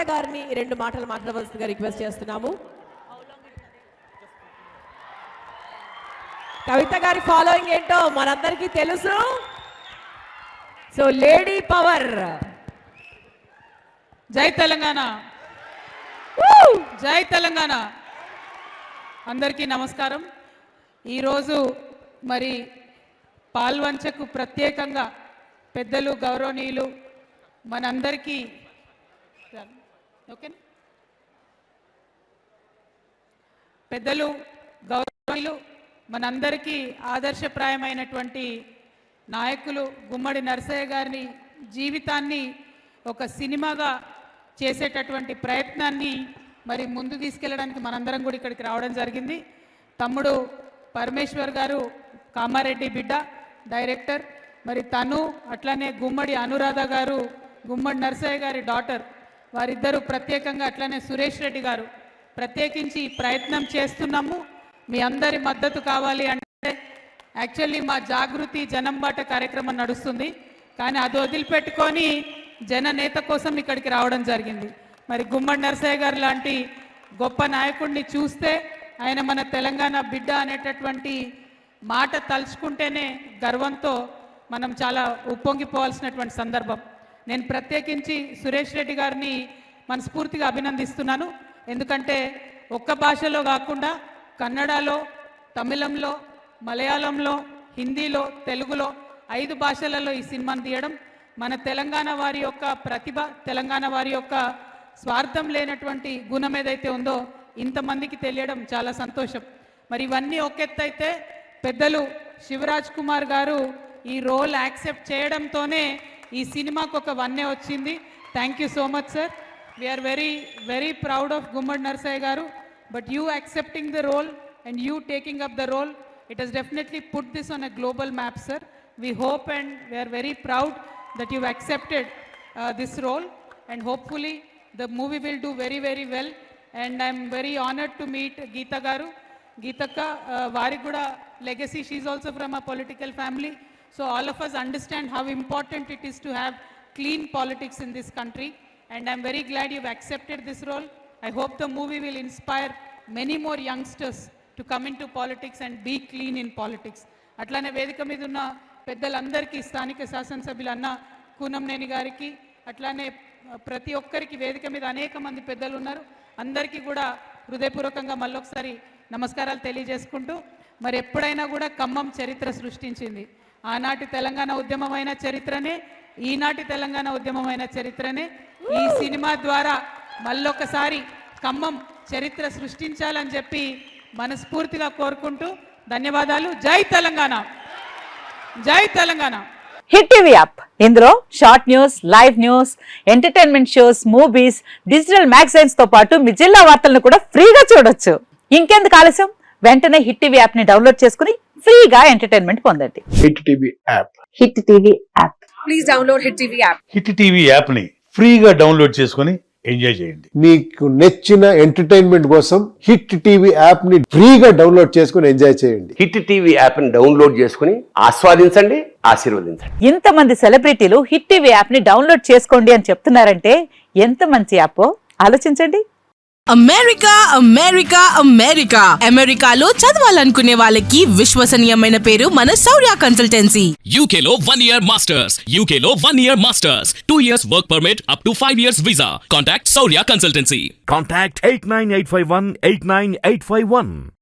గారిని రెండు మాటలు మాట్లాడవలసిందిగా రిక్వెస్ట్ చేస్తున్నాము. కవిత గారి ఫాలోయింగ్ ఏంటో మనందరికీ తెలుసు. So lady power. జై తెలంగాణ, జై తెలంగాణ. అందరికీ నమస్కారం. ఈరోజు మరి పాల్వంచకు ప్రత్యేకంగా పెద్దలు గౌరవనీయులు మనందరికీ ఓకే పెద్దలు గౌరవనీయులు మనందరికీ ఆదర్శప్రాయమైనటువంటి నాయకులు గుమ్మడి నరసయ్య గారి జీవితాన్ని ఒక సినిమాగా చేసేటటువంటి ప్రయత్నాన్ని మరి ముందు తీసుకెళ్ళడానికి మనందరం కూడా ఇక్కడికి రావడం జరిగింది. తమ్ముడు పరమేశ్వర్ గారు కామారెడ్డి బిడ్డ డైరెక్టర్, మరి తను అట్లానే గుమ్మడి అనురాధ గారు గుమ్మడి నరసయ్య గారి డాటర్, వారిద్దరూ ప్రత్యేకంగా అట్లానే సురేష్ రెడ్డి గారు ప్రత్యేకించి ప్రయత్నం చేస్తున్నాము. మీ అందరి మద్దతు కావాలి అంటే యాక్చువల్లీ మా జాగృతి జనంబాట కార్యక్రమం నడుస్తుంది, కానీ అది వదిలిపెట్టుకొని జననేత కోసం ఇక్కడికి రావడం జరిగింది. మరి గుమ్మడి నరసయ్య గారు లాంటి గొప్ప నాయకుడిని చూస్తే ఆయన మన తెలంగాణ బిడ్డ అనేటటువంటి మాట తలుచుకుంటేనే గర్వంతో మనం చాలా ఉప్పొంగిపోవాల్సినటువంటి సందర్భం. నేను ప్రత్యేకించి సురేష్ రెడ్డి గారిని మనస్ఫూర్తిగా అభినందిస్తున్నాను. ఎందుకంటే ఒక్క భాషలో కాకుండా కన్నడలో, తమిళంలో, మలయాళంలో, హిందీలో, తెలుగులో 5 భాషలలో ఈ సినిమాను తీయడం మన తెలంగాణ వారి యొక్క ప్రతిభ, తెలంగాణ వారి యొక్క స్వార్థం లేనటువంటి గుణం ఏదైతే ఉందో ఇంతమందికి తెలియడం చాలా సంతోషం. మరి ఇవన్నీ ఒకెత్తైతే పెద్దలు శివరాజ్ కుమార్ గారు ఈ రోల్ యాక్సెప్ట్ చేయడంతోనే ఈ సినిమాకు ఒక వన్నే వచ్చింది. Thank you so much sir. We are very very proud of Gummadi Narasayya garu. But you accepting the role and you taking up the role, it has definitely put this on a global map, sir. We hope and we are very proud that you've accepted this role, and hopefully the movie will do very very well. And I'm very honored to meet Geeta garu. Geetaka vari kuda legacy, she is also from a political family, so all of us understand how important it is to have clean politics in this country, and I'm very glad you've accepted this role. I hope the movie will inspire many more youngsters to come into politics and be clean in politics. అట్లానే వేదిక మీద ఉన్న పెద్దలందరికీ, స్థానిక శాసనసభ్యులు అన్న కూనంనేని గారికి, అట్లానే ప్రతి ఒక్కరికి వేదిక మీద అనేక మంది పెద్దలు ఉన్నారు, అందరికీ కూడా హృదయపూర్వకంగా మళ్ళొకసారి నమస్కారాలు తెలియజేసుకుంటూ, మరి ఎప్పుడైనా కూడా ఖమ్మం చరిత్ర సృష్టించింది. ఆనాటి తెలంగాణ ఉద్యమమైన చరిత్రనే, ఈనాటి తెలంగాణ ఉద్యమమైన చరిత్రనే ఈ సినిమా ద్వారా మళ్ళొకసారి ఖమ్మం చరిత్ర సృష్టించాలని చెప్పి మనస్ఫూర్తిగా కోరుకుంటూ ధన్యవాదాలు. జై తెలంగాణ, జై తెలంగాణ. హిట్ టీవీ యాప్, ఇందులో short news, live news, entertainment shows, movies, digital magazines తో పాటు మీ జిల్లా వార్తలను కూడా ఫ్రీగా చూడొచ్చు. ఇంకెందుకు ఆలస్యం, వెంటనే హిట్ టీవీ యాప్ ని డౌన్లోడ్ చేసుకుని ఫ్రీగా ఎంటర్టైన్మెంట్ పొందండి. Hit TV app, hit TV app, please download hit TV app. Hit TV app ని ఫ్రీగా డౌన్లోడ్ చేసుకుని ఎంజాయ్ చేయండి. మీకు నచ్చిన ఎంటర్టైన్మెంట్ కోసం హిట్ టీవీ యాప్ ని ఫ్రీగా డౌన్లోడ్ చేసుకుని ఎంజాయ్ చేయండి. హిట్ టీవీ యాప్ ని డౌన్లోడ్ చేసుకుని ఆస్వాదించండి, ఆశీర్వదించండి. ఇంతమంది సెలబ్రిటీలు హిట్ టీవీ యాప్ ని డౌన్లోడ్ చేసుకోండి అని చెప్తున్నారంటే ఎంత మంచి యాప్ ఆలోచించండి. అమెరికా అమెరికా అమెరికా అమెరికాలో చదవాలనుకునే వాళ్ళకి విశ్వసనీయమైన పేరు మన శౌర్య కన్సల్టెన్సీ. UK లో 1 year masters, UK లో 1 year masters, 2 years work permit up to 5 years visa. Contact Saurya Consultancy. Contact 89851 89851.